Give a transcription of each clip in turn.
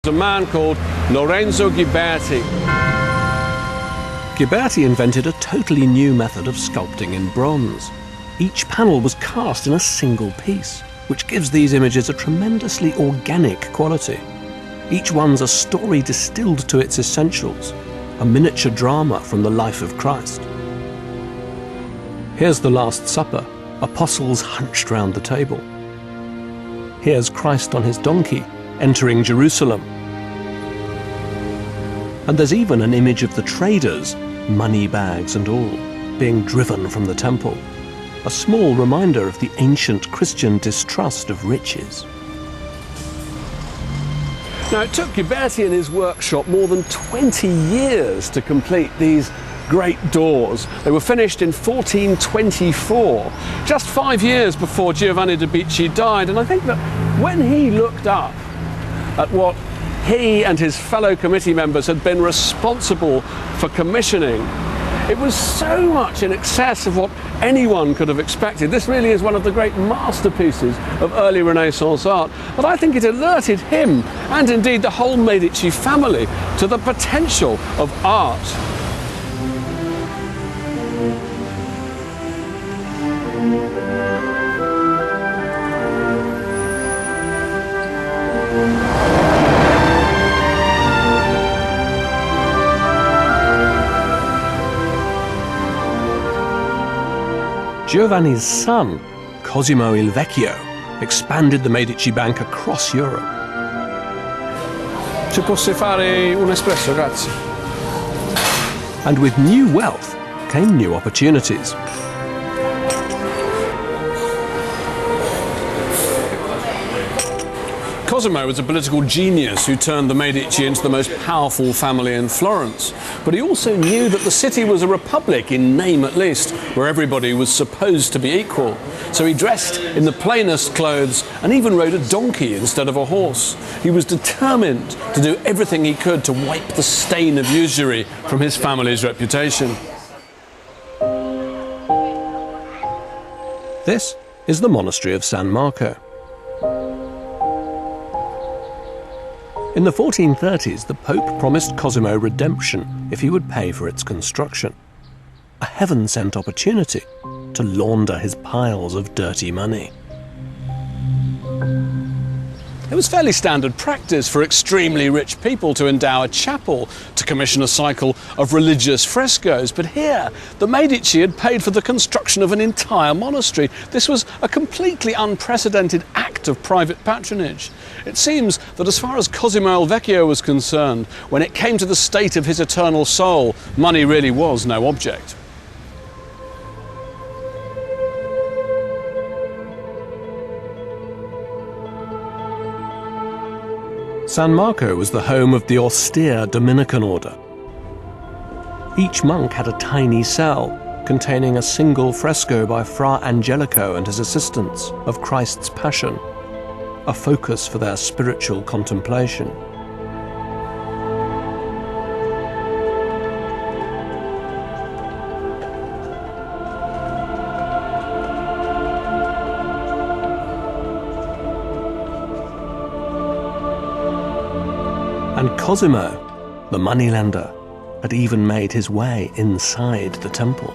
A man called Lorenzo Ghiberti. Ghiberti invented a totally new method of sculpting in bronze. Each panel was cast in a single piece, which gives these images a tremendously organic quality. Each one's a story distilled to its essentials, a miniature drama from the life of Christ. Here's the Last Supper, apostles hunched round the table. Here's Christ on his donkey, entering Jerusalem. And there's even an image of the traders, money bags and all, being driven from the temple. A small reminder of the ancient Christian distrust of riches. Now, it took Ghiberti in his workshop more than 20 years to complete these great doors. They were finished in 1424, just 5 years before Giovanni de' Medici died. And I think that when he looked up at what he and his fellow committee members had been responsible for commissioning, it was so much in excess of what anyone could have expected. This really is one of the great masterpieces of early Renaissance art. But I think it alerted him, and indeed the whole Medici family, to the potential of art. Giovanni's son, Cosimo il Vecchio, expanded the Medici Bank across Europe. Ci posso fare un espresso, grazie. And with new wealth came new opportunities. Cosimo was a political genius who turned the Medici into the most powerful family in Florence. But he also knew that the city was a republic, in name at least, where everybody was supposed to be equal. So he dressed in the plainest clothes and even rode a donkey instead of a horse. He was determined to do everything he could to wipe the stain of usury from his family's reputation. This is the monastery of San Marco. In the 1430s, the Pope promised Cosimo redemption if he would pay for its construction. A heaven-sent opportunity to launder his piles of dirty money. It was fairly standard practice for extremely rich people to endow a chapel, to commission a cycle of religious frescoes. But here, the Medici had paid for the construction of an entire monastery. This was a completely unprecedented act of private patronage. It seems that as far as Cosimo il Vecchio was concerned, when it came to the state of his eternal soul, money really was no object. San Marco was the home of the austere Dominican order. Each monk had a tiny cell containing a single fresco by Fra Angelico and his assistants of Christ's Passion, a focus for their spiritual contemplation. And Cosimo, the moneylender, had even made his way inside the temple.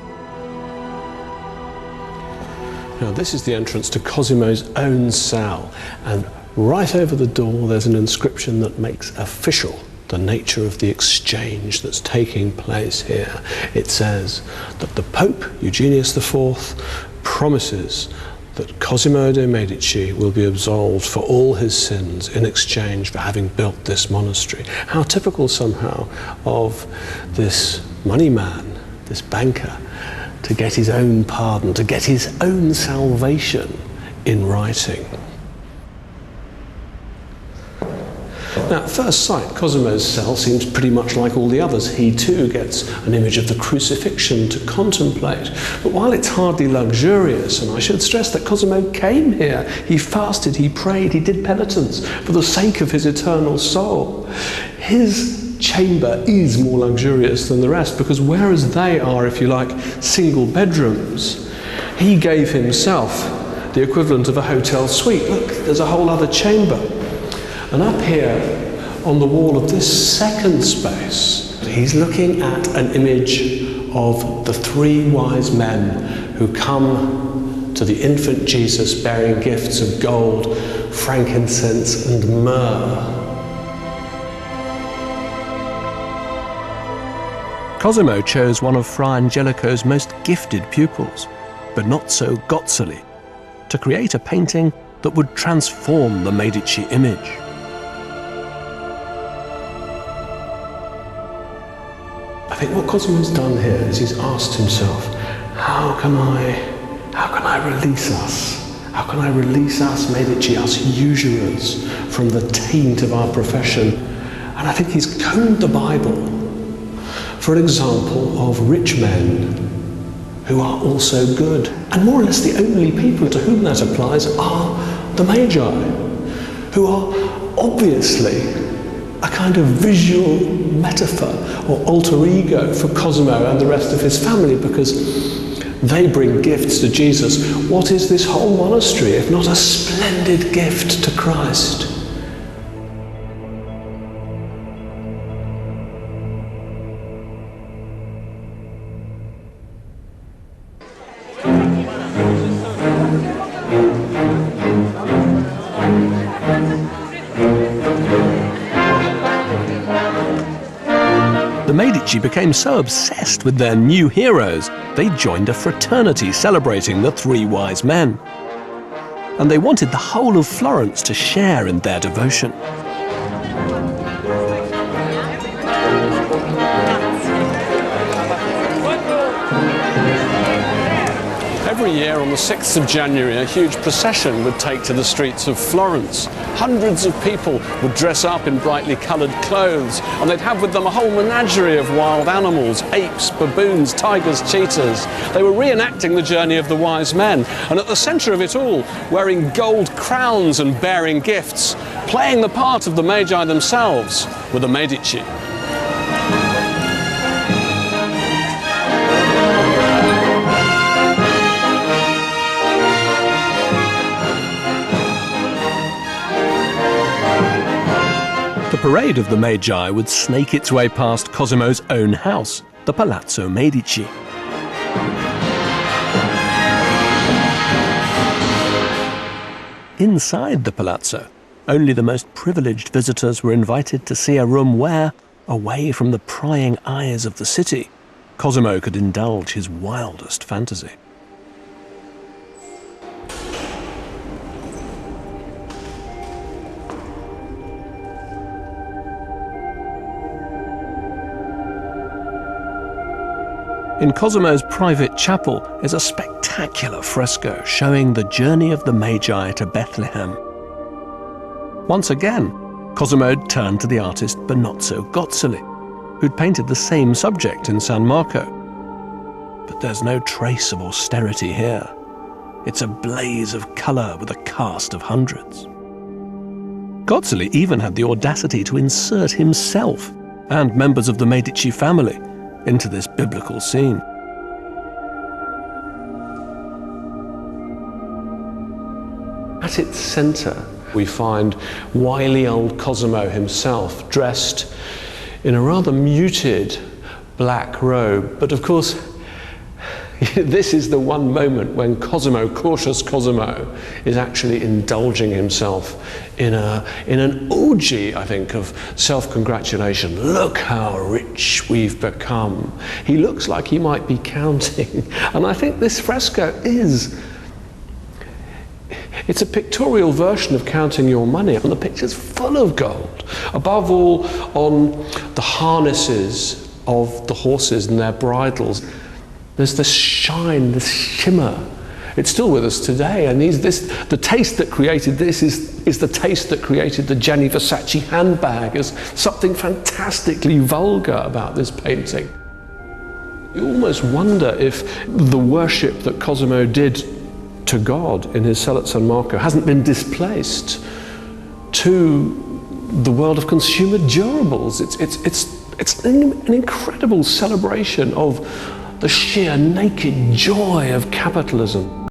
Now, this is the entrance to Cosimo's own cell, and right over the door there's an inscription that makes official the nature of the exchange that's taking place here. It says that the Pope, Eugenius IV, promises that Cosimo de' Medici will be absolved for all his sins in exchange for having built this monastery. How typical somehow of this money man, this banker, to get his own pardon, to get his own salvation in writing. Now, at first sight, Cosimo's cell seems pretty much like all the others. He too gets an image of the crucifixion to contemplate. But while it's hardly luxurious, and I should stress that Cosimo came here, he fasted, he prayed, he did penitence for the sake of his eternal soul. His chamber is more luxurious than the rest, because whereas they are, if you like, single bedrooms, he gave himself the equivalent of a hotel suite. Look, there's a whole other chamber. And up here, on the wall of this second space, he's looking at an image of the three wise men who come to the infant Jesus bearing gifts of gold, frankincense and myrrh. Cosimo chose one of Fra Angelico's most gifted pupils, but not so Gozzoli, to create a painting that would transform the Medici image. I think what Cosimo's done here is he's asked himself, how can I release us? How can I release us Medici, us usurers, from the taint of our profession? And I think he's combed the Bible for an example of rich men who are also good. And more or less the only people to whom that applies are the Magi, who are obviously a kind of visual metaphor or alter ego for Cosimo and the rest of his family, because they bring gifts to Jesus. What is this whole monastery if not a splendid gift to Christ? The Medici became so obsessed with their new heroes, they joined a fraternity celebrating the three wise men. And they wanted the whole of Florence to share in their devotion. Every year on the 6th of January, a huge procession would take to the streets of Florence. Hundreds of people would dress up in brightly coloured clothes, and they'd have with them a whole menagerie of wild animals, apes, baboons, tigers, cheetahs. They were reenacting the journey of the wise men, and at the centre of it all, wearing gold crowns and bearing gifts, playing the part of the Magi themselves, were the Medici. The parade of the Magi would snake its way past Cosimo's own house, the Palazzo Medici. Inside the palazzo, only the most privileged visitors were invited to see a room where, away from the prying eyes of the city, Cosimo could indulge his wildest fantasy. In Cosimo's private chapel is a spectacular fresco showing the journey of the Magi to Bethlehem. Once again, Cosimo turned to the artist Benozzo Gozzoli, who'd painted the same subject in San Marco. But there's no trace of austerity here. It's a blaze of colour with a cast of hundreds. Gozzoli even had the audacity to insert himself and members of the Medici family into this biblical scene. At its centre, we find wily old Cosimo himself, dressed in a rather muted black robe. But of course, this is the one moment when Cosimo, cautious Cosimo, is actually indulging himself in an orgy, I think, of self-congratulation. Look how rich we've become. He looks like he might be counting. And I think this fresco it's a pictorial version of counting your money, and the picture's full of gold. Above all, on the harnesses of the horses and their bridles, there's this shine, this shimmer. It's still with us today, and the taste that created this is the taste that created the Gianni Versace handbag. There's something fantastically vulgar about this painting. You almost wonder if the worship that Cosimo did to God in his cell at San Marco hasn't been displaced to the world of consumer durables. It's an incredible celebration of the sheer naked joy of capitalism.